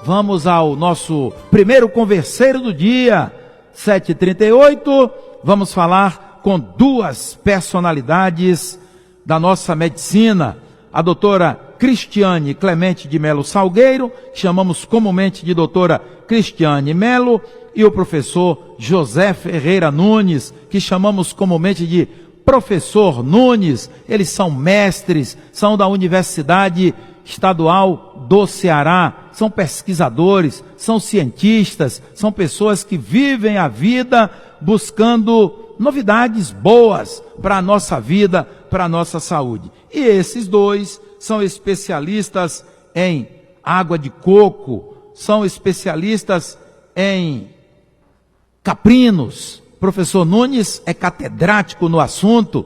Vamos ao nosso primeiro converseiro do dia, 7h38. Vamos falar com duas personalidades da nossa medicina. A doutora Cristiane Clemente de Melo Salgueiro, chamamos comumente de doutora Cristiane Melo, e o professor José Ferreira Nunes, que chamamos comumente de professor Nunes. Eles são mestres, são da Universidade Estadual do Ceará, são pesquisadores, são cientistas, são pessoas que vivem a vida buscando novidades boas para a nossa vida, para a nossa saúde. E esses dois são especialistas em água de coco, são especialistas em caprinos. Professor Nunes é catedrático no assunto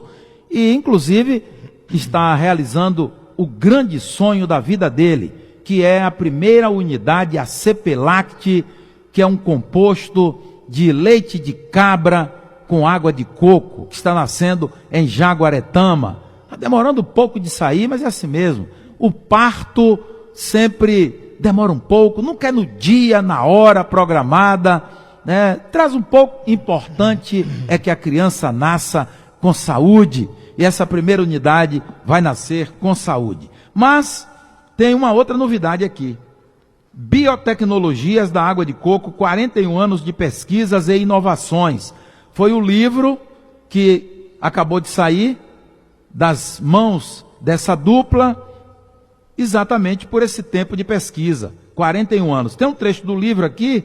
e, inclusive, está realizando o grande sonho da vida dele, que é a primeira unidade, a CEPELACT, que é um composto de leite de cabra com água de coco, que está nascendo em Jaguaretama. Está demorando um pouco de sair, mas é assim mesmo. O parto sempre demora um pouco, nunca é no dia, na hora programada, né? Traz um pouco. Importante é que a criança nasça com saúde, e essa primeira unidade vai nascer com saúde. Mas tem uma outra novidade aqui. Biotecnologias da água de coco, 41 anos de pesquisas e inovações. Foi o livro que acabou de sair das mãos dessa dupla, exatamente por esse tempo de pesquisa, 41 anos. Tem um trecho do livro aqui,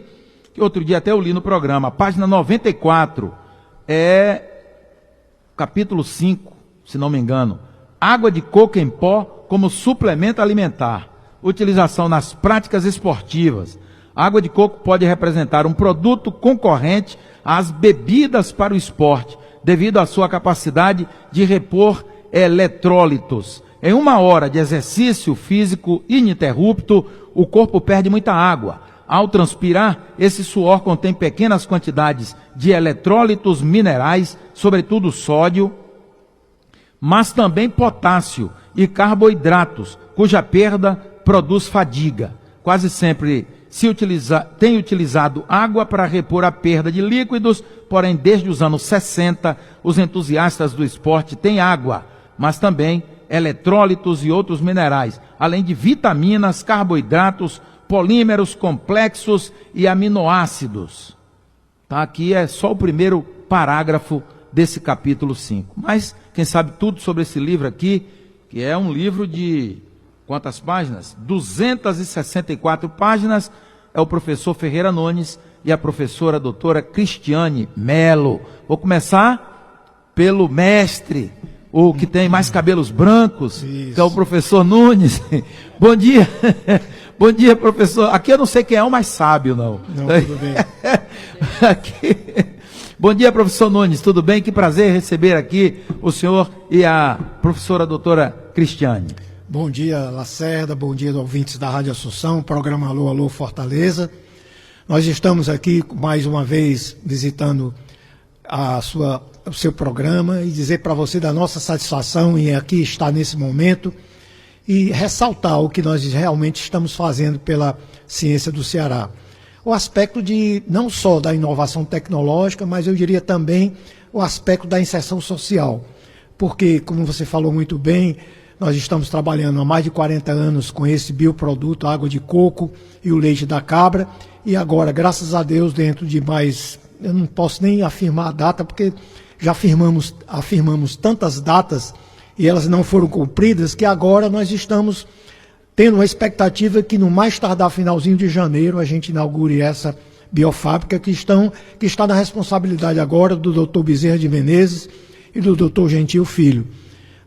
que outro dia até eu li no programa, página 94, capítulo 5, se não me engano. Água de coco em pó como suplemento alimentar. Utilização nas práticas esportivas. A água de coco pode representar um produto concorrente às bebidas para o esporte, devido à sua capacidade de repor eletrólitos. Em 1 hora de exercício físico ininterrupto, o corpo perde muita água. Ao transpirar, esse suor contém pequenas quantidades de eletrólitos minerais, sobretudo sódio, mas também potássio e carboidratos, cuja perda produz fadiga. Quase sempre tem utilizado água para repor a perda de líquidos, porém desde os anos 60, os entusiastas do esporte têm água, mas também eletrólitos e outros minerais, além de vitaminas, carboidratos, polímeros complexos e aminoácidos. Tá? Aqui é só o primeiro parágrafo desse capítulo 5. Mas quem sabe tudo sobre esse livro aqui, que é um livro de quantas páginas? 264 páginas, é o professor Ferreira Nunes e a professora doutora Cristiane Melo. Vou começar pelo mestre, o que tem mais cabelos brancos, que é o professor Nunes. Bom dia. Bom dia, professor. Aqui eu não sei quem é o mais sábio, não. Não, tudo bem. Aqui. Bom dia, professor Nunes. Tudo bem? Que prazer receber aqui o senhor e a professora doutora Cristiane. Bom dia, Lacerda. Bom dia, ouvintes da Rádio Assunção, programa Alô, Alô, Fortaleza. Nós estamos aqui, mais uma vez, visitando o seu programa e dizer para você da nossa satisfação em aqui estar nesse momento e ressaltar o que nós realmente estamos fazendo pela ciência do Ceará. O aspecto de não só da inovação tecnológica, mas eu diria também o aspecto da inserção social. Porque, como você falou muito bem, nós estamos trabalhando há mais de 40 anos com esse bioproduto, a água de coco e o leite da cabra, e agora, graças a Deus, dentro de mais, eu não posso nem afirmar a data, porque já afirmamos tantas datas e elas não foram cumpridas, que agora nós estamos tendo uma expectativa que no mais tardar finalzinho de janeiro a gente inaugure essa biofábrica que está na responsabilidade agora do doutor Bezerra de Menezes e do doutor Gentil Filho.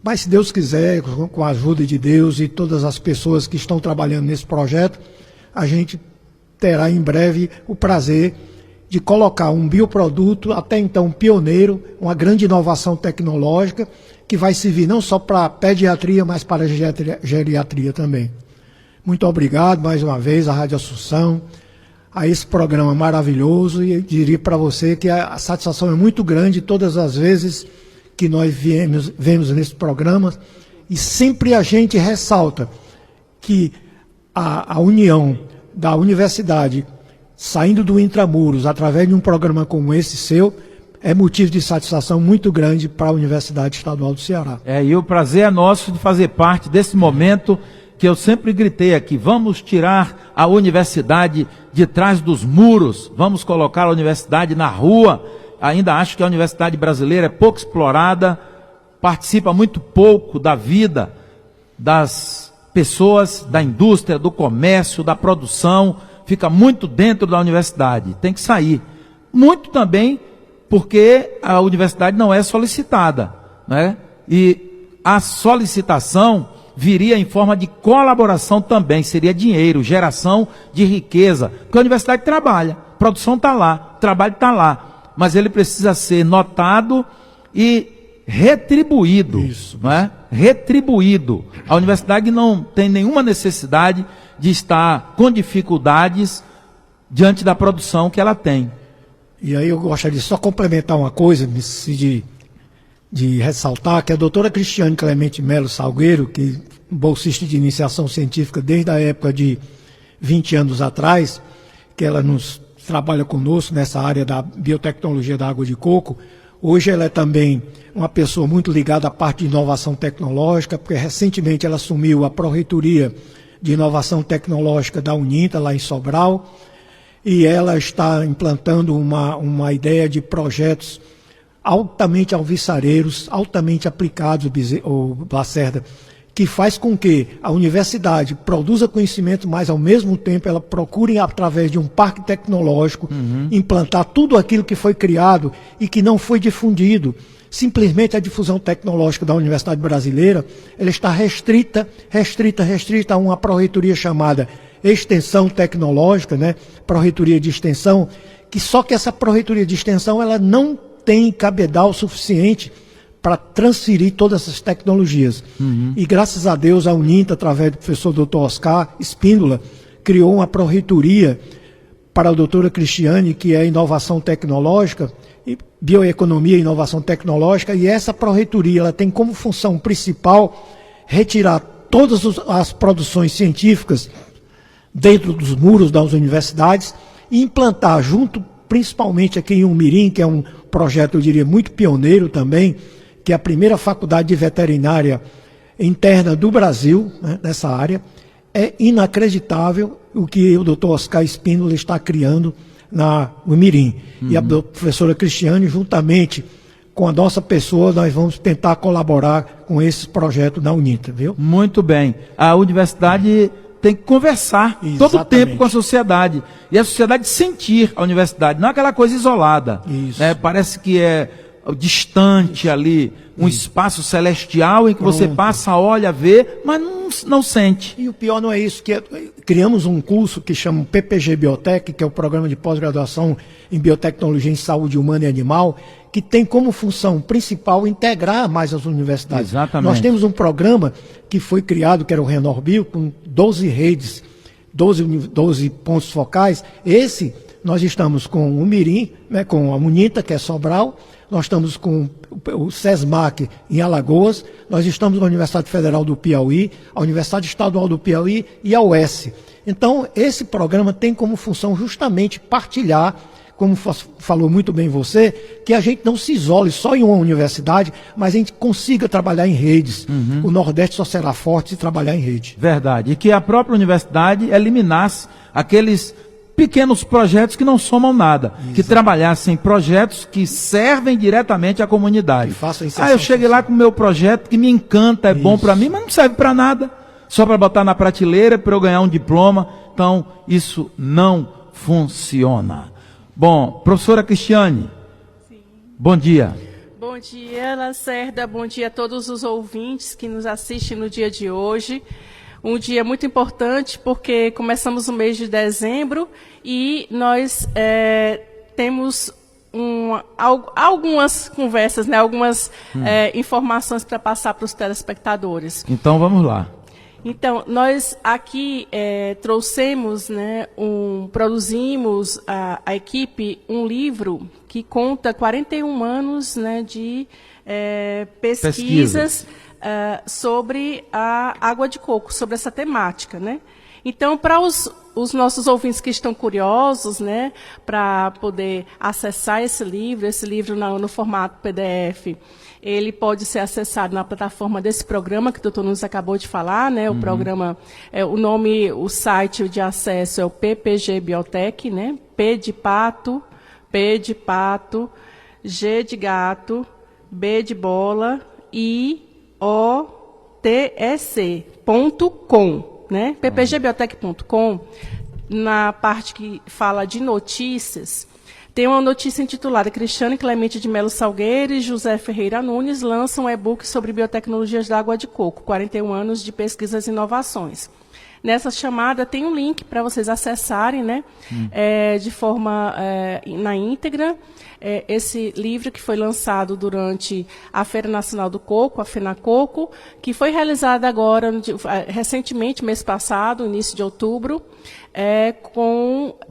Mas se Deus quiser, com a ajuda de Deus e todas as pessoas que estão trabalhando nesse projeto, a gente terá em breve o prazer de colocar um bioproduto, até então pioneiro, uma grande inovação tecnológica, que vai servir não só para a pediatria, mas para a geriatria também. Muito obrigado mais uma vez à Rádio Assunção, a esse programa maravilhoso, e eu diria para você que a satisfação é muito grande todas as vezes que nós vemos nesse programa, e sempre a gente ressalta que a união da universidade saindo do Intramuros através de um programa como esse seu, é motivo de satisfação muito grande para a Universidade Estadual do Ceará. E o prazer é nosso de fazer parte desse momento que eu sempre gritei aqui: vamos tirar a universidade de trás dos muros, vamos colocar a universidade na rua. Ainda acho que a universidade brasileira é pouco explorada, participa muito pouco da vida das pessoas, da indústria, do comércio, da produção, fica muito dentro da universidade, tem que sair. Muito também porque a universidade não é solicitada, né? E a solicitação viria em forma de colaboração também, seria dinheiro, geração de riqueza, porque a universidade trabalha, a produção está lá, o trabalho está lá, mas ele precisa ser notado e retribuído. Isso. Não é? Retribuído. A universidade não tem nenhuma necessidade de estar com dificuldades diante da produção que ela tem. E aí eu gostaria de só complementar uma coisa, de ressaltar que a doutora Cristiane Clemente Melo Salgueiro, que bolsista de iniciação científica desde a época de 20 anos atrás, que ela nos trabalha conosco nessa área da biotecnologia da água de coco, hoje ela é também uma pessoa muito ligada à parte de inovação tecnológica, porque recentemente ela assumiu a Pró-Reitoria de Inovação Tecnológica da Uninta, lá em Sobral, e ela está implantando uma ideia de projetos altamente alvissareiros, altamente aplicados, o Lacerda, que faz com que a universidade produza conhecimento, mas ao mesmo tempo ela procure, através de um parque tecnológico, implantar tudo aquilo que foi criado e que não foi difundido. Simplesmente a difusão tecnológica da Universidade Brasileira, ela está restrita a uma pró-reitoria chamada Extensão Tecnológica, né? Pró-reitoria de Extensão, só que essa pró-reitoria de Extensão ela não tem cabedal suficiente para transferir todas essas tecnologias. E graças a Deus a Uninta, através do professor Dr. Oscar Espíndola, criou uma pró-reitoria para a doutora Cristiane, que é inovação tecnológica, bioeconomia e inovação tecnológica, e essa pró-reitoria ela tem como função principal retirar todas as produções científicas dentro dos muros das universidades e implantar junto, principalmente aqui em Umirim, que é um projeto, eu diria, muito pioneiro também, que é a primeira faculdade de veterinária interna do Brasil, né, nessa área. É inacreditável o que o Dr. Oscar Espíndola está criando na Umirim. E a professora Cristiane, juntamente com a nossa pessoa, nós vamos tentar colaborar com esse projeto na Uninta, viu? Muito bem. A universidade tem que conversar todo o tempo com a sociedade. E a sociedade sentir a universidade, não é aquela coisa isolada. Parece que é distante ali, um espaço celestial em que você passa, olha, vê, mas não sente. E o pior não é isso, criamos um curso que chama PPG Biotech, que é o Programa de Pós-Graduação em Biotecnologia em Saúde Humana e Animal, que tem como função principal integrar mais as universidades. Exatamente. Nós temos um programa que foi criado, que era o Renorbio, com 12 redes, 12 pontos focais. Nós estamos com o Mirim, né, com a Uninta, que é Sobral, nós estamos com o SESMAC em Alagoas, nós estamos na Universidade Federal do Piauí, a Universidade Estadual do Piauí e a UES. Então, esse programa tem como função justamente partilhar, como falou muito bem você, que a gente não se isole só em uma universidade, mas a gente consiga trabalhar em redes. O Nordeste só será forte se trabalhar em rede. Verdade. E que a própria universidade eliminasse aqueles pequenos projetos que não somam nada, que trabalhassem projetos que servem diretamente à comunidade. Eu cheguei lá com o meu projeto que me encanta, é bom para mim, mas não serve para nada, só para botar na prateleira, para eu ganhar um diploma. Então, isso não funciona. Bom, professora Cristiane, bom dia. Bom dia, Lacerda, bom dia a todos os ouvintes que nos assistem no dia de hoje. Um dia muito importante porque começamos o mês de dezembro e nós temos algumas conversas, né, algumas informações para passar para os telespectadores. Então vamos lá. Então, nós aqui trouxemos, né, produzimos a equipe um livro que conta 41 anos, né, de pesquisas sobre a água de coco, sobre essa temática, né? Então, para os os nossos ouvintes que estão curiosos, né, para poder acessar esse livro no formato PDF, ele pode ser acessado na plataforma desse programa que o doutor Nunes acabou de falar, né? O programa, o site de acesso é o PPG Biotech, né? P de pato, G de gato, B de bola, IOTEC.com, né? ppgbiotech.com, na parte que fala de notícias, tem uma notícia intitulada Cristiane Clemente de Melo Salgueiro e José Ferreira Nunes lançam um e-book sobre biotecnologias da água de coco, 41 anos de pesquisas e inovações. Nessa chamada tem um link para vocês acessarem, né, de forma na íntegra, esse livro que foi lançado durante a Feira Nacional do Coco, a FENACOCO, que foi realizada agora, recentemente, mês passado, início de outubro,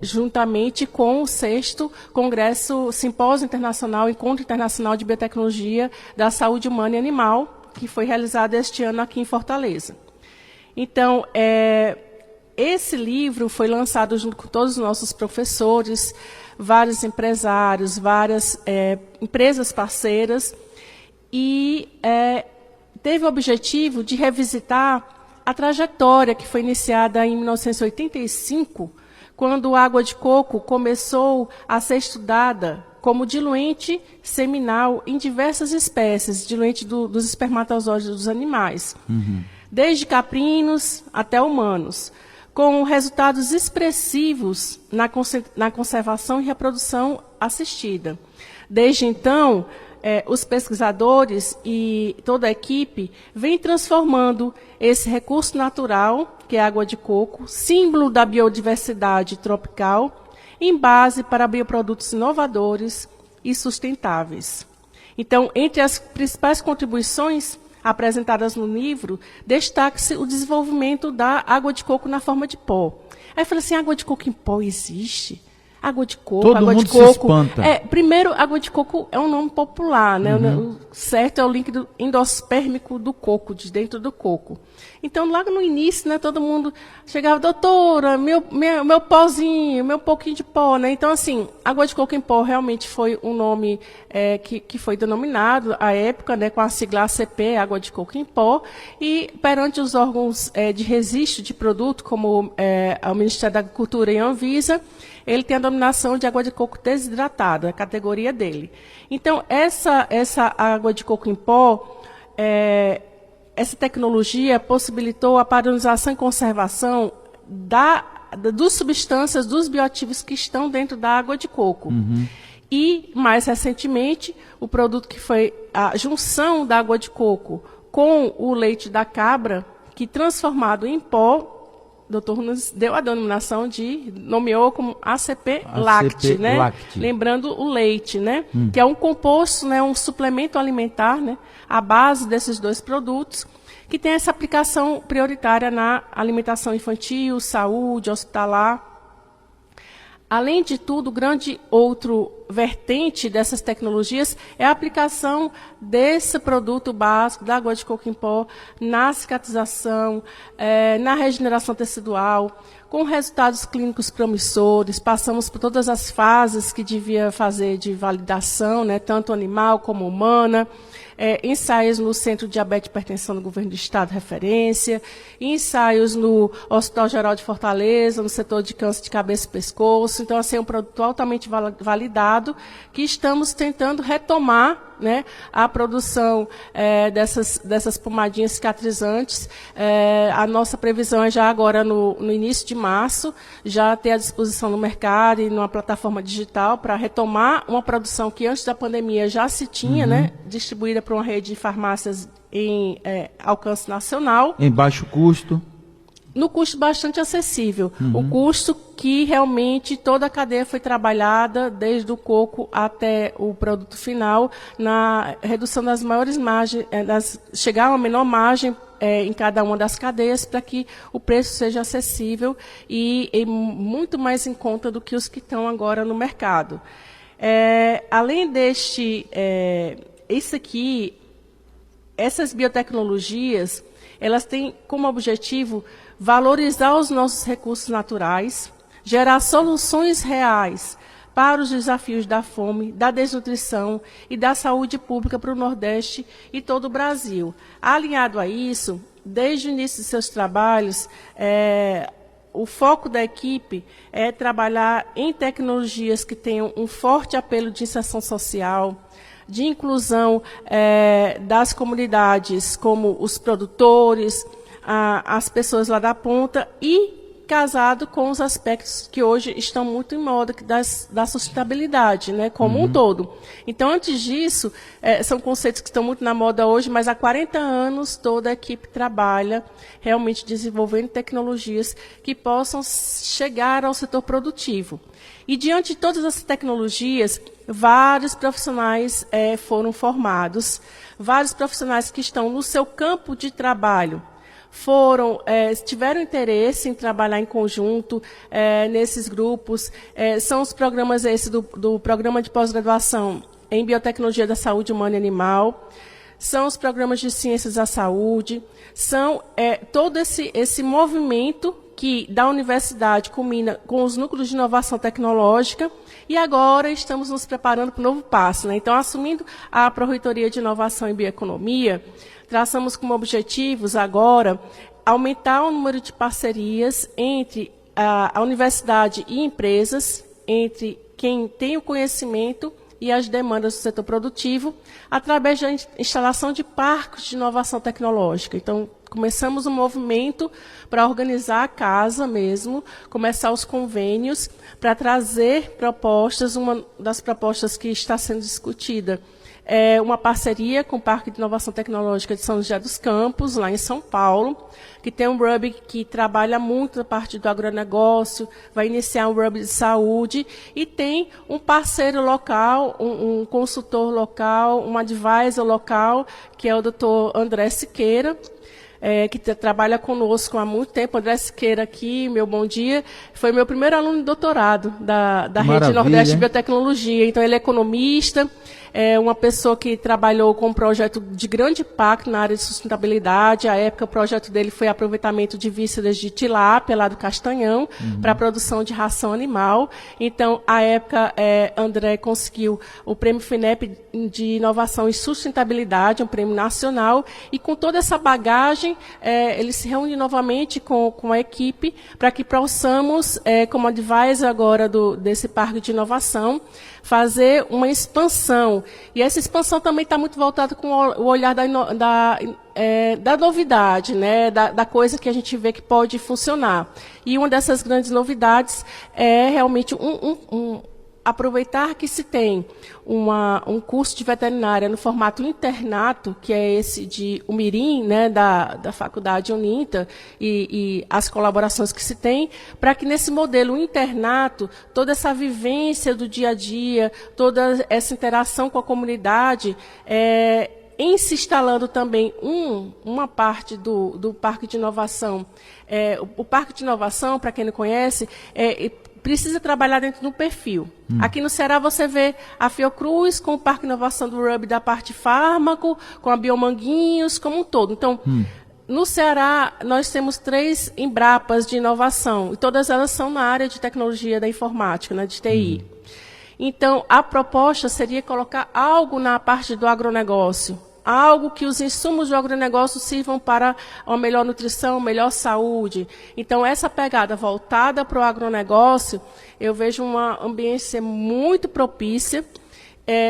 juntamente com o 6º Congresso Simpósio Internacional, Encontro Internacional de Biotecnologia da Saúde Humana e Animal, que foi realizado este ano aqui em Fortaleza. Então, esse livro foi lançado junto com todos os nossos professores, vários empresários, várias empresas parceiras, e teve o objetivo de revisitar a trajetória que foi iniciada em 1985, quando a água de coco começou a ser estudada como diluente seminal em diversas espécies, diluente dos espermatozoides dos animais. Desde caprinos até humanos, com resultados expressivos na conservação e reprodução assistida. Desde então, os pesquisadores e toda a equipe vem transformando esse recurso natural, que é a água de coco, símbolo da biodiversidade tropical, em base para bioprodutos inovadores e sustentáveis. Então, entre as principais contribuições apresentadas no livro, destaca-se o desenvolvimento da água de coco na forma de pó. Aí eu falei assim, água de coco em pó existe? Água de coco, todo água mundo de coco. Se espanta. Primeiro, água de coco é um nome popular, né? O certo é o líquido endospérmico do coco, de dentro do coco. Então, logo no início, né, todo mundo chegava, doutora, meu pozinho, meu pouquinho de pó, né? Então, assim, água de coco em pó realmente foi um nome que foi denominado à época, né, com a sigla ACP, água de coco em pó, e perante os órgãos de registro de produto, como o Ministério da Agricultura e a Anvisa, ele tem a denominação de água de coco desidratada, a categoria dele. Então, essa água de coco em pó, essa tecnologia possibilitou a padronização e conservação das substâncias, dos bioativos que estão dentro da água de coco. E, mais recentemente, o produto que foi a junção da água de coco com o leite da cabra, que transformado em pó, o doutor nos deu a denominação nomeou como ACP Lacte, né? Lacte. Lembrando o leite, né? Que é um composto, né? Um suplemento alimentar, né? À base desses dois produtos, que tem essa aplicação prioritária na alimentação infantil, saúde, hospitalar. Além de tudo, o grande outro vertente dessas tecnologias é a aplicação desse produto básico, da água de coco em pó, na cicatrização, na regeneração tecidual, com resultados clínicos promissores. Passamos por todas as fases que devia fazer de validação, né, tanto animal como humana, ensaios no Centro de Diabetes e Hipertensão do Governo do Estado, referência, ensaios no Hospital Geral de Fortaleza, no setor de câncer de cabeça e pescoço. Então, assim, é um produto altamente validado, que estamos tentando retomar, né, a produção dessas pomadinhas cicatrizantes. A nossa previsão é já agora, no início de março, já ter à disposição no mercado e numa plataforma digital para retomar uma produção que antes da pandemia já se tinha, né, distribuída para uma rede de farmácias em alcance nacional. Em baixo custo. No custo bastante acessível. O custo que realmente toda a cadeia foi trabalhada, desde o coco até o produto final, na redução das maiores margens, chegar a uma menor margem em cada uma das cadeias, para que o preço seja acessível e muito mais em conta do que os que estão agora no mercado. Além essas biotecnologias, elas têm como objetivo valorizar os nossos recursos naturais, gerar soluções reais para os desafios da fome, da desnutrição e da saúde pública para o Nordeste e todo o Brasil. Alinhado a isso, desde o início de seus trabalhos, o foco da equipe é trabalhar em tecnologias que tenham um forte apelo de inserção social, de inclusão das comunidades, como os produtores, as pessoas lá da ponta, e casado com os aspectos que hoje estão muito em moda, da sustentabilidade, né, como um todo. Então, antes disso, são conceitos que estão muito na moda hoje, mas há 40 anos toda a equipe trabalha realmente desenvolvendo tecnologias que possam chegar ao setor produtivo. E diante de todas essas tecnologias, vários profissionais foram formados, vários profissionais que estão no seu campo de trabalho, tiveram interesse em trabalhar em conjunto nesses grupos. São os programas do Programa de Pós-Graduação em Biotecnologia da Saúde Humana e Animal, são os programas de Ciências da Saúde, são todo esse movimento que da universidade culmina com os núcleos de inovação tecnológica, e agora estamos nos preparando para o novo passo, né? Então, assumindo a Pró-Reitoria de Inovação e Bioeconomia, traçamos como objetivos agora aumentar o número de parcerias entre a universidade e empresas, entre quem tem o conhecimento e as demandas do setor produtivo, através da instalação de parques de inovação tecnológica. Então, começamos um movimento para organizar a casa mesmo, começar os convênios, para trazer propostas. Uma das propostas que está sendo discutida é uma parceria com o Parque de Inovação Tecnológica de São José dos Campos, lá em São Paulo, que tem um hub que trabalha muito na parte do agronegócio, vai iniciar um hub de saúde, e tem um parceiro local, um consultor local, um advisor local, que é o Dr. André Siqueira, que trabalha conosco há muito tempo. André Siqueira aqui, meu bom dia, foi meu primeiro aluno de doutorado da Rede Nordeste de Biotecnologia. Então, ele é economista, é uma pessoa que trabalhou com um projeto de grande impacto na área de sustentabilidade. À época, o projeto dele foi aproveitamento de vísceras de tilápia, lá do Castanhão, para a produção de ração animal. Então, à época, André conseguiu o Prêmio FINEP de Inovação e Sustentabilidade, um prêmio nacional, e com toda essa bagagem, ele se reúne novamente com a equipe para que possamos, como advisor agora desse parque de inovação, fazer uma expansão. E essa expansão também está muito voltada com o olhar da novidade, né? Da coisa que a gente vê que pode funcionar. E uma dessas grandes novidades é realmente aproveitar que se tem um curso de veterinária no formato internato, que é esse de Umirim, né, da Faculdade Uninta, e as colaborações que se tem, para que nesse modelo internato, toda essa vivência do dia a dia, toda essa interação com a comunidade, em se instalando também uma parte do Parque de Inovação. O Parque de Inovação, para quem não conhece, precisa trabalhar dentro do perfil. Aqui no Ceará você vê a Fiocruz com o Parque de Inovação do RUB da parte fármaco, com a Biomanguinhos, como um todo. Então, no Ceará, nós temos 3 Embrapas de inovação, e todas elas são na área de tecnologia da informática, né, de TI. Então, a proposta seria colocar algo na parte do agronegócio, algo que os insumos do agronegócio sirvam para uma melhor nutrição, melhor saúde. Então, essa pegada voltada para o agronegócio, eu vejo uma ambiência muito propícia,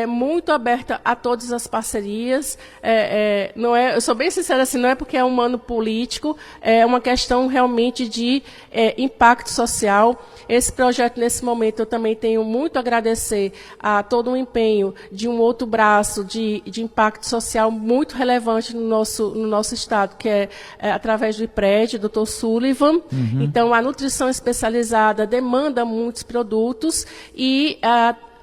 muito aberta a todas as parcerias. Eu sou bem sincera, assim, não é porque é um ano político, é uma questão realmente de impacto social. Esse projeto, nesse momento, eu também tenho muito a agradecer a todo o empenho de um outro braço de impacto social muito relevante no nosso estado, que é através do IPRED, Dr. Sullivan. Então, a nutrição especializada demanda muitos produtos e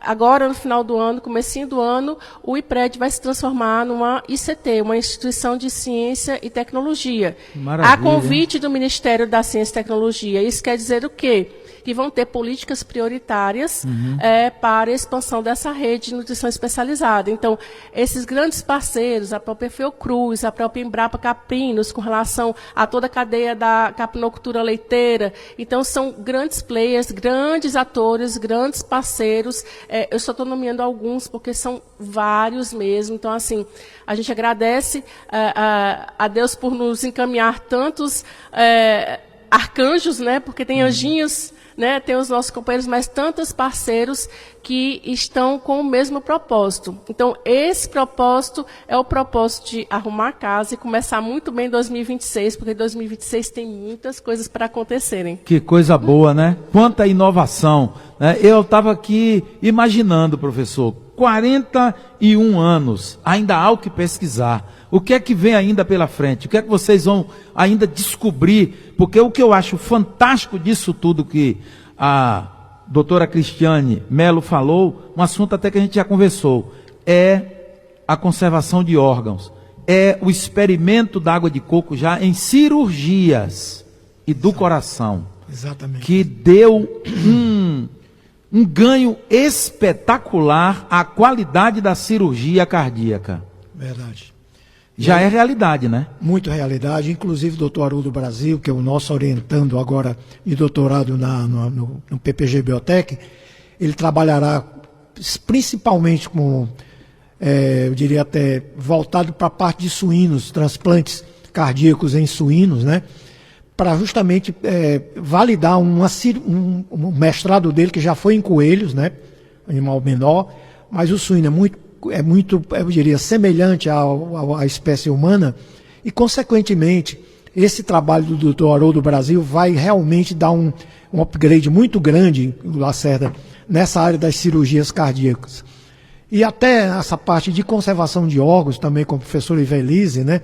agora, no final do ano, comecinho do ano, o IPRED vai se transformar numa ICT, uma Instituição de Ciência e Tecnologia. Maravilha. A convite do Ministério da Ciência e Tecnologia. Isso quer dizer o quê? que vão ter políticas prioritárias para a expansão dessa rede de nutrição especializada. Então, esses grandes parceiros, a própria Fiocruz, a própria Embrapa Caprinos, com relação a toda a cadeia da capinocultura leiteira. Então, são grandes players, grandes atores, grandes parceiros. Eu só estou nomeando alguns, porque são vários mesmo. Então, assim, a gente agradece a Deus por nos encaminhar tantos arcanjos, né? Porque tem anjinhos, né? Tem os nossos companheiros, mas tantos parceiros que estão com o mesmo propósito. Então, esse propósito é o propósito de arrumar a casa e começar muito bem em 2026, porque em 2026 tem muitas coisas para acontecerem. Que coisa boa, né? Quanta inovação, né? Eu estava aqui imaginando, professor, 41 anos, ainda há o que pesquisar. O que é que vem ainda pela frente? O que é que vocês vão ainda descobrir? Porque o que eu acho fantástico disso tudo que a doutora Cristiane Melo falou, um assunto até que a gente já conversou, é a conservação de órgãos, é o experimento da água de coco já em cirurgias e do coração. Exatamente. Que deu um ganho espetacular à qualidade da cirurgia cardíaca. Verdade. Já é realidade, né? Muito realidade. Inclusive, o doutor Haroldo Brasil, que é o nosso orientando agora de doutorado no PPG Biotech, ele trabalhará principalmente com, eu diria até, voltado para a parte de suínos, transplantes cardíacos em suínos, né? Para justamente validar um mestrado dele, que já foi em coelhos, né? Animal menor, mas o suíno é muito, eu diria, semelhante à espécie humana, e, consequentemente, esse trabalho do Dr. Haroldo Brasil vai realmente dar um upgrade muito grande, Lacerda, nessa área das cirurgias cardíacas. E até essa parte de conservação de órgãos, também com a professora Ivelise, né,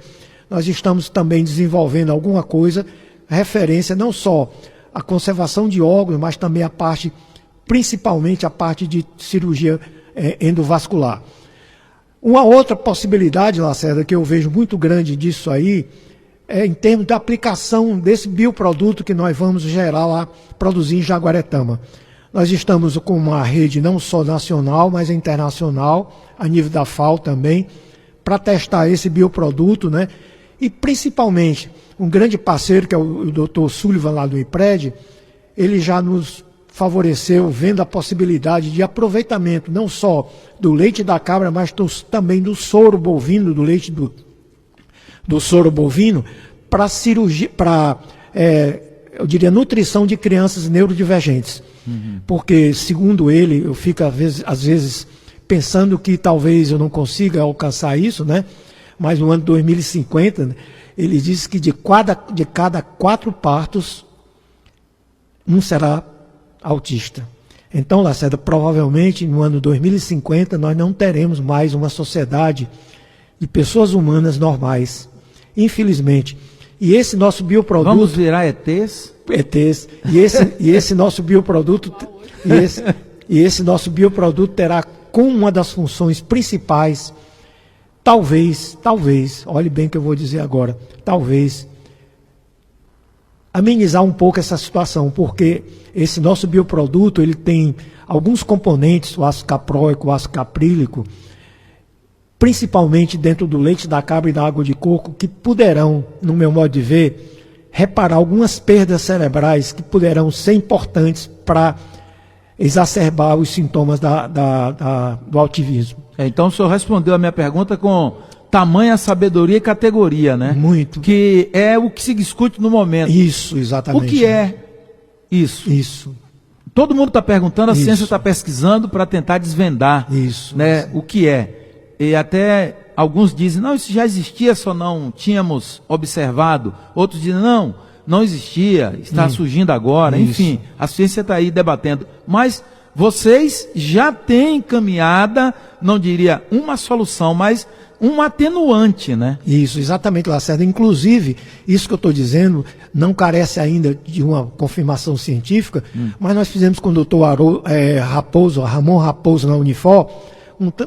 nós estamos também desenvolvendo alguma coisa, referência não só à conservação de órgãos, mas também a parte, principalmente a parte de cirurgia endovascular. Uma outra possibilidade, Lacerda, que eu vejo muito grande disso aí, é em termos da aplicação desse bioproduto que nós vamos gerar lá, produzir em Jaguaretama. Nós estamos com uma rede não só nacional, mas internacional, a nível da FAO também, para testar esse bioproduto, né? E principalmente, um grande parceiro, que é o Dr. Sullivan lá do IPRED, ele já nos favoreceu, vendo a possibilidade de aproveitamento não só do leite da cabra, mas também do soro bovino, do leite do soro bovino, para cirurgia, eu diria, nutrição de crianças neurodivergentes. Porque, segundo ele, eu fico às vezes pensando que talvez eu não consiga alcançar isso, né? Mas no ano 2050, né, ele disse que de cada 4 partos, um será autista. Então, Lacerda, provavelmente no ano 2050 nós não teremos mais uma sociedade de pessoas humanas normais, infelizmente. E esse nosso bioproduto... Vamos virar ETs? ETs. E esse nosso bioproduto... esse nosso bioproduto terá como uma das funções principais, talvez, olhe bem o que eu vou dizer agora, talvez, amenizar um pouco essa situação, porque esse nosso bioproduto, ele tem alguns componentes, o ácido capróico, o ácido caprílico, principalmente dentro do leite da cabra e da água de coco, que poderão, no meu modo de ver, reparar algumas perdas cerebrais que poderão ser importantes para exacerbar os sintomas do autismo. Então o senhor respondeu a minha pergunta com tamanha sabedoria e categoria, né? Muito. Que é o que se discute no momento. Isso, exatamente. O que é isso? Isso. Todo mundo está perguntando, a Isso. ciência está pesquisando para tentar desvendar, Isso, né, isso. o que é. E até alguns dizem, não, isso já existia, só não tínhamos observado. Outros dizem, não existia, está surgindo agora. Isso. Enfim, a ciência está aí debatendo. Mas vocês já têm encaminhada, não diria uma solução, mas um atenuante, né? Isso, exatamente, Lacerda. Inclusive, isso que eu estou dizendo não carece ainda de uma confirmação científica, mas nós fizemos com o doutor Ramon Raposo na Unifor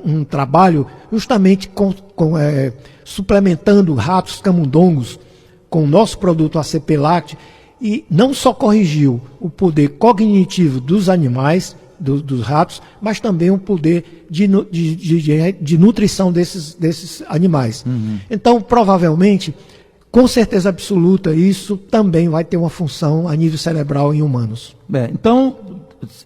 um trabalho justamente suplementando ratos camundongos com o nosso produto ACP Lacte, e não só corrigiu o poder cognitivo dos animais, dos ratos, mas também o poder de nutrição desses animais. Então, provavelmente, com certeza absoluta, isso também vai ter uma função a nível cerebral em humanos. Então,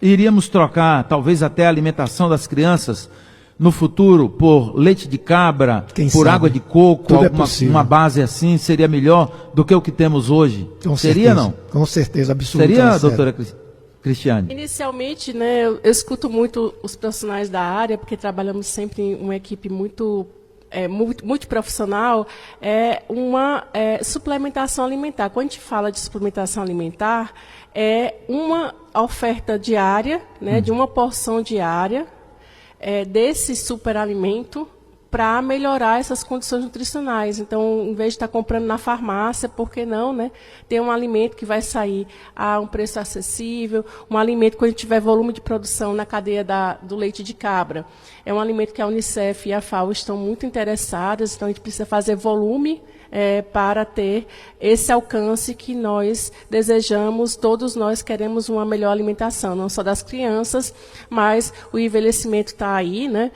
iríamos trocar talvez até a alimentação das crianças no futuro por leite de cabra, Quem por sabe? água de coco, Tudo é possível. uma base assim, seria melhor do que o que temos hoje? Com Seria certeza, não? Com certeza absoluta. Seria, Lacerda. doutora Cristiane? Inicialmente, né, eu escuto muito os profissionais da área, porque trabalhamos sempre em uma equipe muito multiprofissional, uma suplementação alimentar. Quando a gente fala de suplementação alimentar, é uma oferta diária, né, de uma porção diária desse superalimento para melhorar essas condições nutricionais. Então, em vez de estar comprando na farmácia, por que não, né, ter um alimento que vai sair a um preço acessível, um alimento quando tiver volume de produção na cadeia do leite de cabra. É um alimento que a Unicef e a FAO estão muito interessadas, então a gente precisa fazer volume para ter esse alcance que nós desejamos, todos nós queremos uma melhor alimentação, não só das crianças, mas o envelhecimento está aí, né?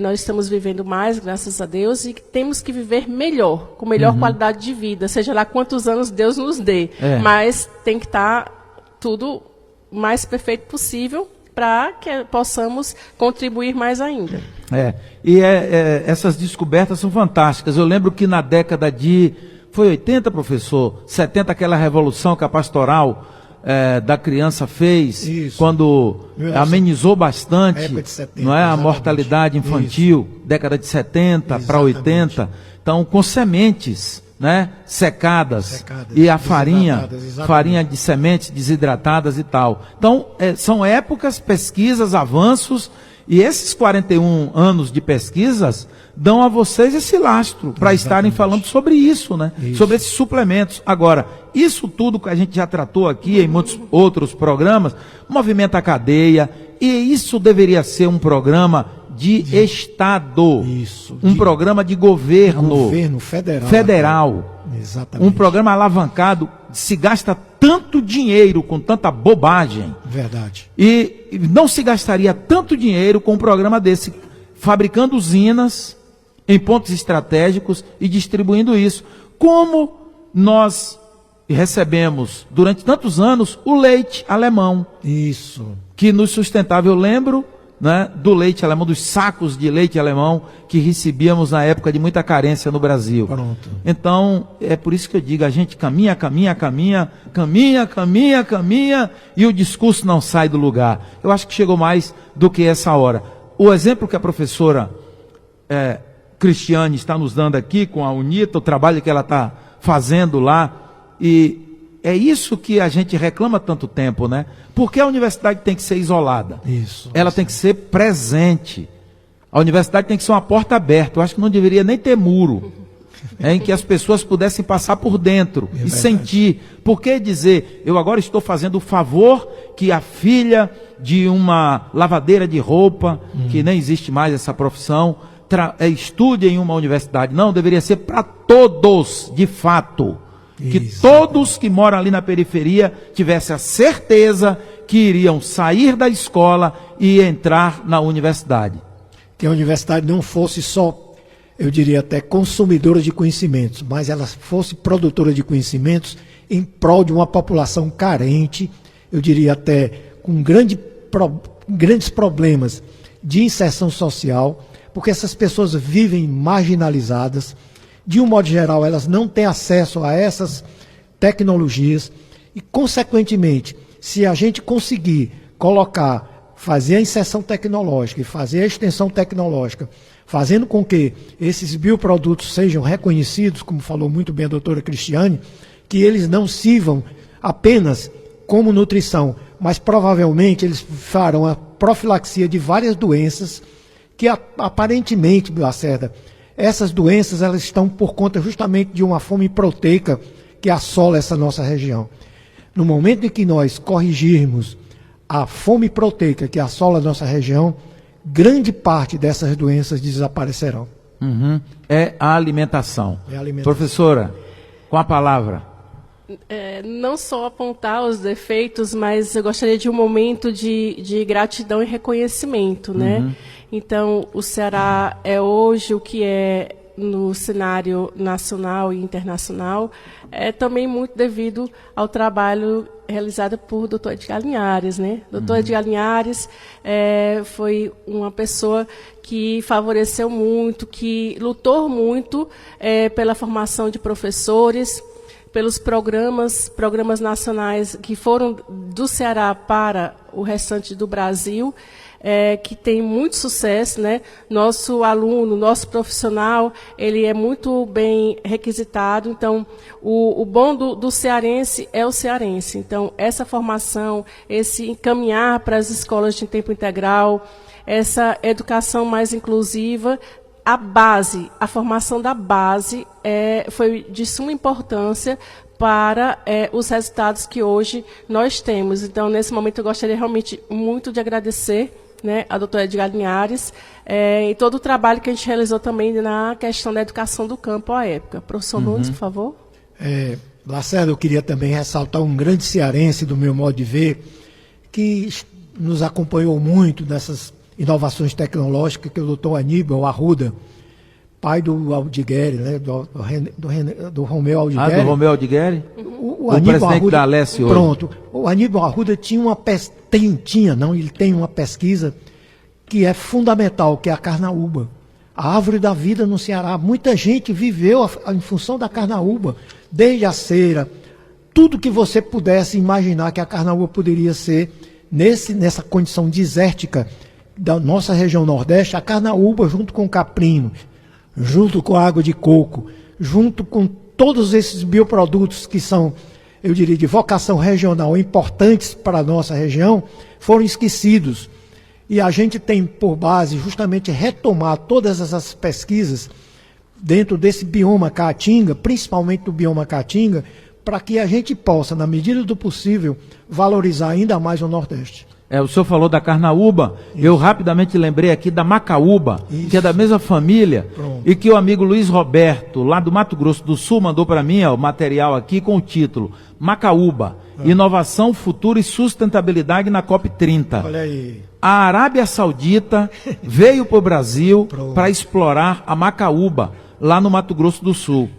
Nós estamos vivendo mais, graças a Deus, e temos que viver melhor, com melhor qualidade de vida, seja lá quantos anos Deus nos dê, mas tem que estar tudo o mais perfeito possível para que possamos contribuir mais ainda. Essas descobertas são fantásticas. Eu lembro que na década foi 80, professor, 70, aquela revolução que a pastoral da criança fez, Isso. Quando amenizou bastante, época de 70, não é, a exatamente. mortalidade infantil, década de 70 para 80. Então, com sementes, né, secadas, e a farinha de sementes desidratadas e tal. Então, são épocas, pesquisas, avanços, e esses 41 anos de pesquisas dão a vocês esse lastro para estarem falando sobre isso, né? Sobre esses suplementos. Agora, isso tudo que a gente já tratou aqui em muitos outros programas, movimenta a cadeia, e isso deveria ser um programa de Estado. Um programa de governo federal. Exatamente. Um programa alavancado. Se gasta tanto dinheiro com tanta bobagem. Verdade. E não se gastaria tanto dinheiro com um programa desse, fabricando usinas em pontos estratégicos e distribuindo isso. Como nós recebemos durante tantos anos o leite alemão. Isso. Que nos sustentava. Eu lembro, né, do leite alemão, dos sacos de leite alemão que recebíamos na época de muita carência no Brasil. Pronto. Então, é por isso que eu digo, a gente caminha, e o discurso não sai do lugar. Eu acho que chegou mais do que essa hora. O exemplo que a professora Cristiane está nos dando aqui com a UNITA, o trabalho que ela está fazendo lá, e é isso que a gente reclama tanto tempo, né? Porque a universidade tem que ser isolada. Ela tem que ser presente. A universidade tem que ser uma porta aberta. Eu acho que não deveria nem ter muro, em que as pessoas pudessem passar por dentro e sentir. Por que dizer, eu agora estou fazendo o favor que a filha de uma lavadeira de roupa, que nem existe mais essa profissão, estude em uma universidade. Não, deveria ser para todos, de fato. Que todos que moram ali na periferia tivessem a certeza que iriam sair da escola e entrar na universidade. Que a universidade não fosse só, eu diria até, consumidora de conhecimentos, mas ela fosse produtora de conhecimentos em prol de uma população carente, eu diria até com grandes problemas de inserção social, porque essas pessoas vivem marginalizadas. De um modo geral, elas não têm acesso a essas tecnologias e, consequentemente, se a gente conseguir fazer a inserção tecnológica e fazer a extensão tecnológica, fazendo com que esses bioprodutos sejam reconhecidos, como falou muito bem a doutora Cristiane, que eles não sirvam apenas como nutrição, mas provavelmente eles farão a profilaxia de várias doenças que aparentemente, Lacerda, essas doenças elas estão por conta justamente de uma fome proteica que assola essa nossa região. No momento em que nós corrigirmos a fome proteica que assola a nossa região, grande parte dessas doenças desaparecerão. É a alimentação. Professora, com a palavra. não só apontar os defeitos, mas eu gostaria de um momento de gratidão e reconhecimento, né? Então, o Ceará é hoje o que é no cenário nacional e internacional, é também muito devido ao trabalho realizado por Dr. Edgar Linhares, né? Dr. Edgar Linhares foi uma pessoa que favoreceu muito, que lutou muito pela formação de professores, pelos programas nacionais que foram do Ceará para o restante do Brasil, que tem muito sucesso, né? Nosso aluno, nosso profissional, ele é muito bem requisitado. Então, o bom do cearense é o cearense. Então, essa formação, esse encaminhar para as escolas de tempo integral, essa educação mais inclusiva, a formação da base foi de suma importância para os resultados que hoje nós temos. Então, nesse momento, eu gostaria realmente muito de agradecer, né, a doutora Edgar Linhares e todo o trabalho que a gente realizou também na questão da educação do campo à época. Professor Nunes, por favor. Lacerda, eu queria também ressaltar um grande cearense, do meu modo de ver, que nos acompanhou muito nessas inovações tecnológicas, que é o doutor Aníbal Arruda, pai do Aldigueri, né, do Romeu Aldigueri. Do Romeu Aldigueri? O presidente Arruda, da Alesse hoje. Pronto. O Aníbal Arruda ele tem uma pesquisa que é fundamental, que é a carnaúba. A árvore da vida no Ceará. Muita gente viveu em função da carnaúba, desde a cera, tudo que você pudesse imaginar que a carnaúba poderia ser nessa condição desértica da nossa região Nordeste. A carnaúba, junto com o caprino, junto com a água de coco, junto com todos esses bioprodutos que são, eu diria, de vocação regional, importantes para a nossa região, foram esquecidos. E a gente tem por base justamente retomar todas essas pesquisas dentro desse bioma Caatinga, principalmente do bioma Caatinga, para que a gente possa, na medida do possível, valorizar ainda mais o Nordeste. O senhor falou da carnaúba, eu rapidamente lembrei aqui da macaúba, que é da mesma família, e que o amigo Luiz Roberto, lá do Mato Grosso do Sul, mandou para mim o material aqui com o título Macaúba, Inovação, Futuro e Sustentabilidade na COP30. Olha aí. A Arábia Saudita veio para o Brasil para explorar a macaúba, lá no Mato Grosso do Sul.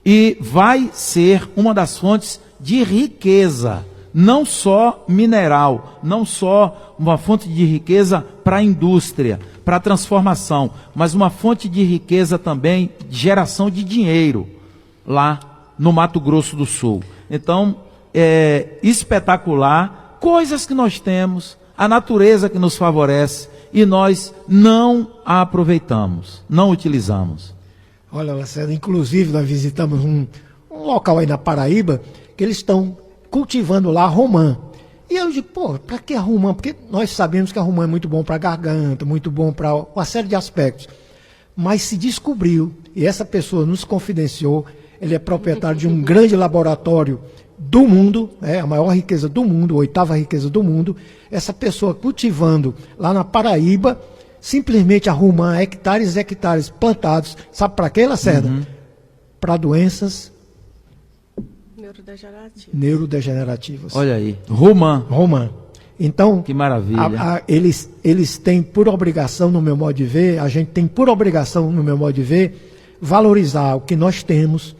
E vai ser uma das fontes de riqueza, não só mineral, não só uma fonte de riqueza para a indústria, para a transformação, mas uma fonte de riqueza também de geração de dinheiro lá no Mato Grosso do Sul. Então, é espetacular, coisas que nós temos, a natureza que nos favorece e nós não a aproveitamos, não utilizamos. Olha, Lacerda, inclusive nós visitamos um local aí na Paraíba que eles estão cultivando lá romã. E eu digo, para que a romã? Porque nós sabemos que a romã é muito bom para a garganta, muito bom para uma série de aspectos. Mas se descobriu, e essa pessoa nos confidenciou, ele é proprietário de um grande laboratório do mundo, a maior riqueza do mundo, a 8ª riqueza do mundo. Essa pessoa cultivando lá na Paraíba, simplesmente a romã, hectares e hectares plantados. Sabe para quê, Lacerda? Para doenças neurodegenerativas. Olha aí, romã. Então, que maravilha. Eles têm por obrigação, no meu modo de ver, a gente tem por obrigação, no meu modo de ver, valorizar o que nós temos,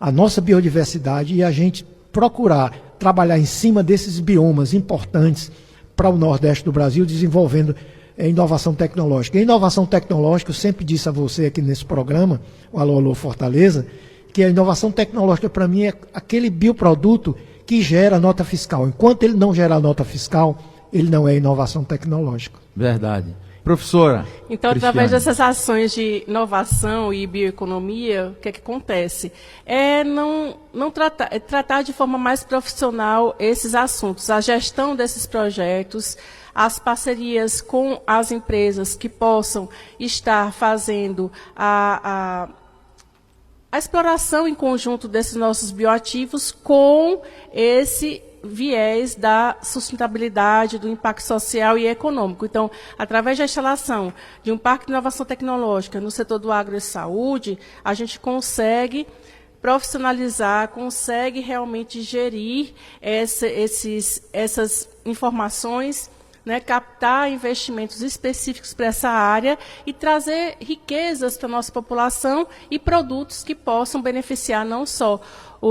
a nossa biodiversidade, e a gente procurar trabalhar em cima desses biomas importantes para o Nordeste do Brasil, desenvolvendo inovação tecnológica. A inovação tecnológica, eu sempre disse a você aqui nesse programa, o Alô Alô Fortaleza, que a inovação tecnológica para mim é aquele bioproduto que gera nota fiscal. Enquanto ele não gerar nota fiscal, ele não é inovação tecnológica. Verdade. Professora. Então, através dessas ações de inovação e bioeconomia, o que acontece? Tratar de forma mais profissional esses assuntos, a gestão desses projetos, as parcerias com as empresas que possam estar fazendo a exploração em conjunto desses nossos bioativos com esse viés da sustentabilidade, do impacto social e econômico. Então, através da instalação de um parque de inovação tecnológica no setor do agro e saúde, a gente consegue profissionalizar, consegue realmente gerir essas informações, né, captar investimentos específicos para essa área e trazer riquezas para a nossa população e produtos que possam beneficiar não só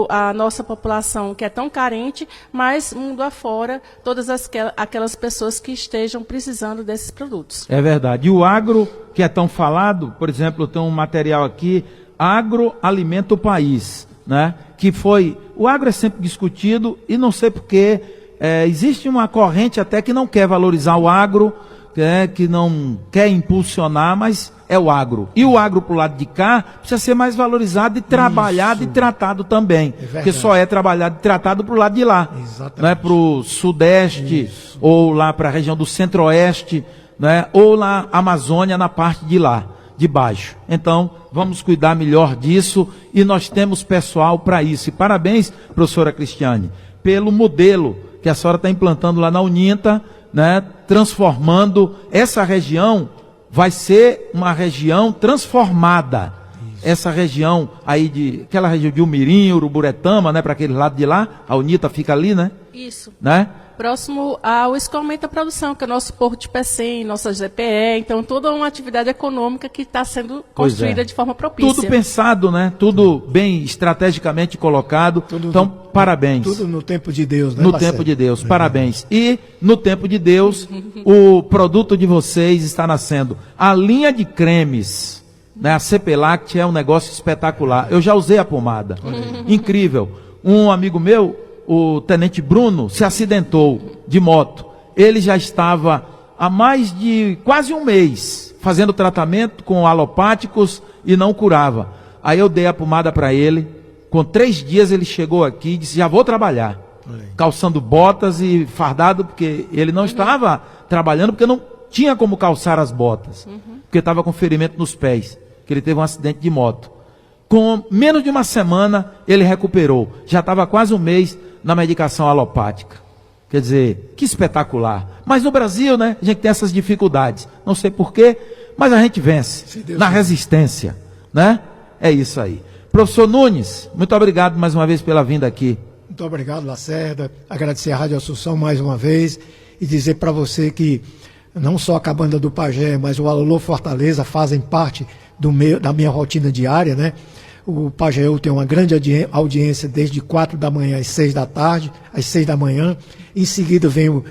a nossa população que é tão carente, mas mundo afora, todas aquelas pessoas que estejam precisando desses produtos. É verdade. E o agro, que é tão falado, por exemplo, eu tenho um material aqui, Agro Alimenta o País, né? Que foi... O agro é sempre discutido e não sei porquê, existe uma corrente até que não quer valorizar o agro, que não quer impulsionar, mas é o agro. E o agro para o lado de cá precisa ser mais valorizado e trabalhado e tratado também. Porque só é trabalhado e tratado para o lado de lá. Né? Para o sudeste, ou lá para a região do centro-oeste, né? Ou na Amazônia, na parte de lá, de baixo. Então, vamos cuidar melhor disso e nós temos pessoal para isso. E parabéns, professora Cristiane, pelo modelo que a senhora está implantando lá na Uninta, né, transformando essa região, vai ser uma região transformada. Isso. Essa região aí aquela região de Umirim, Uruburetama, né, para aquele lado de lá, a Uninta fica ali, né? Isso. Né? Próximo ao Escoamento da Produção, que é o nosso Porto de Pecém, nossa GPE, então toda uma atividade econômica que está sendo construída de forma propícia. Tudo pensado, né? Tudo bem estrategicamente colocado. Então, parabéns. Tudo no tempo de Deus, né, No Marcelo? tempo de Deus, parabéns. E, no tempo de Deus, o produto de vocês está nascendo. A linha de cremes, né? A CPLACT é um negócio espetacular. Eu já usei a pomada. Incrível. Um amigo meu, o tenente Bruno, se acidentou de moto. Ele já estava há mais de quase um mês fazendo tratamento com alopáticos e não curava. Aí eu dei a pomada para ele. Com 3 dias ele chegou aqui e disse, já vou trabalhar. Calçando botas e fardado, porque ele não estava trabalhando, porque não tinha como calçar as botas. Porque estava com ferimento nos pés, que ele teve um acidente de moto. Com menos de uma semana ele recuperou. Já estava quase um mês na medicação alopática. Quer dizer, que espetacular. Mas no Brasil, né, a gente tem essas dificuldades. Não sei porquê, mas a gente vence na resistência, né? É isso aí. Professor Nunes, muito obrigado mais uma vez pela vinda aqui. Muito obrigado, Lacerda. Agradecer à Rádio Assunção mais uma vez e dizer para você que não só a Cabana do Pajé, mas o Alô Fortaleza fazem parte da minha rotina diária, né? O Pajeú tem uma grande audiência desde 4 da manhã às 6 da tarde, às 6 da manhã. Em seguida vem o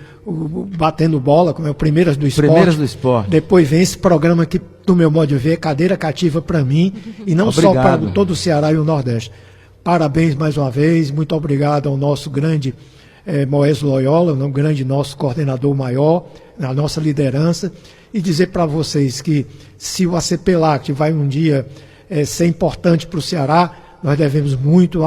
Batendo Bola, como é o Primeiras do Esporte. Primeiras do Esporte. Depois vem esse programa que, do meu modo de ver, é cadeira cativa para mim, e não só para todo o Ceará e o Nordeste. Parabéns mais uma vez, muito obrigado ao nosso grande Moés Loyola, um grande nosso coordenador maior, na nossa liderança, e dizer para vocês que se o ACPLACT vai um dia ser importante para o Ceará, nós devemos muito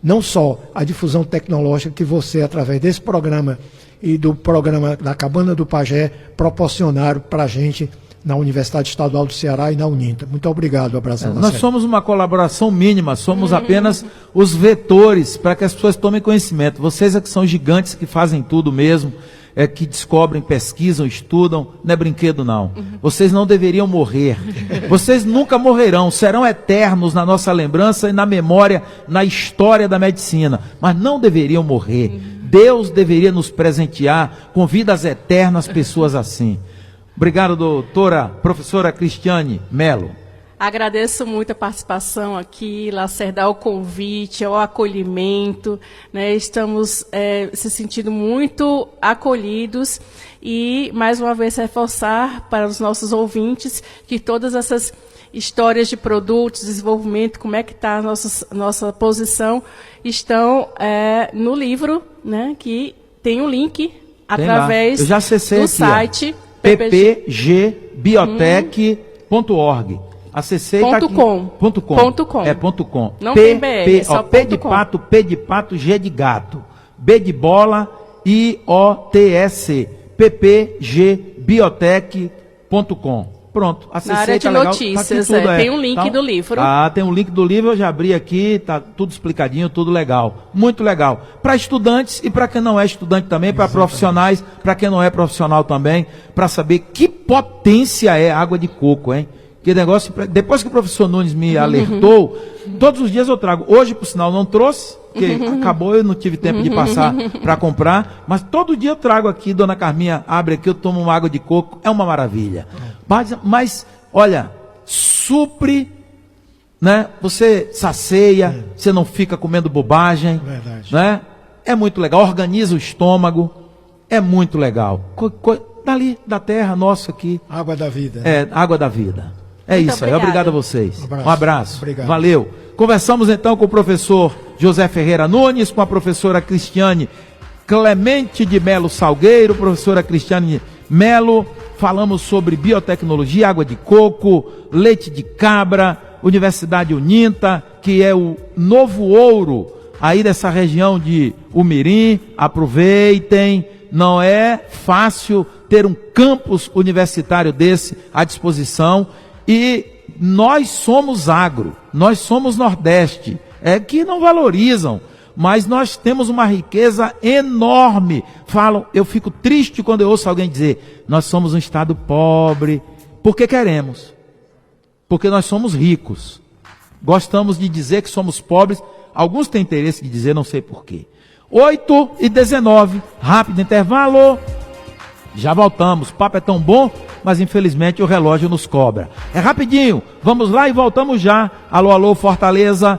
não só a difusão tecnológica que você, através desse programa e do programa da Cabana do Pajé, proporcionaram para a gente na Universidade Estadual do Ceará e na Uninta. Muito obrigado, abração. Nós somos uma colaboração mínima, somos apenas os vetores para que as pessoas tomem conhecimento. Vocês é que são gigantes que fazem tudo mesmo, que descobrem, pesquisam, estudam, não é brinquedo não. Vocês não deveriam morrer. Vocês nunca morrerão, serão eternos na nossa lembrança e na memória, na história da medicina, mas não deveriam morrer. Deus deveria nos presentear com vidas eternas, pessoas assim. Obrigado, doutora, professora Cristiane Melo. Agradeço muito a participação aqui, Lacerda, ao convite, ao acolhimento, né? Estamos se sentindo muito acolhidos e, mais uma vez, reforçar para os nossos ouvintes que todas essas histórias de produtos, desenvolvimento, como é que está a nossa posição, estão no livro, né? Que tem um link através do aqui, site ppgbiotech.org. Acessei tá aqui. .com. É .com. Não tem BR, é só P de pato, P de pato, G de gato. B de bola, IOTS. ppgbiotech.com. Pronto, acessei, na área de notícias, tá tudo, tem um link do livro. Tem um link do livro, eu já abri aqui, tá tudo explicadinho, tudo legal. Muito legal. Para estudantes e para quem não é estudante também, para profissionais, para quem não é profissional também, para saber que potência é água de coco, hein? Que negócio, depois que o professor Nunes me alertou, todos os dias eu trago. Hoje, por sinal, não trouxe, porque acabou, eu não tive tempo de passar para comprar, mas todo dia eu trago aqui, dona Carminha, abre aqui, eu tomo uma água de coco, é uma maravilha. Mas olha, supre, né? Você sacia, você não fica comendo bobagem, Verdade. né? É muito legal, organiza o estômago, é muito legal. Dali, da terra, nossa aqui. Água da vida. É, água da vida. É Muito isso aí. obrigada. Obrigado a vocês. Um abraço. Obrigado. Valeu. Conversamos então com o professor José Ferreira Nunes, com a professora Cristiane Clemente de Melo Salgueiro, professora Cristiane Melo. Falamos sobre biotecnologia, água de coco, leite de cabra, Universidade Uninta, que é o novo ouro aí dessa região de Umirim. Aproveitem. Não é fácil ter um campus universitário desse à disposição. E nós somos agro, nós somos Nordeste, que não valorizam, mas nós temos uma riqueza enorme. Eu fico triste quando eu ouço alguém dizer, nós somos um estado pobre, porque queremos, porque nós somos ricos. Gostamos de dizer que somos pobres, alguns têm interesse de dizer, não sei porquê. 8h19, rápido intervalo. Já voltamos, o papo é tão bom, mas infelizmente o relógio nos cobra. É rapidinho, vamos lá e voltamos já. Alô, alô, Fortaleza.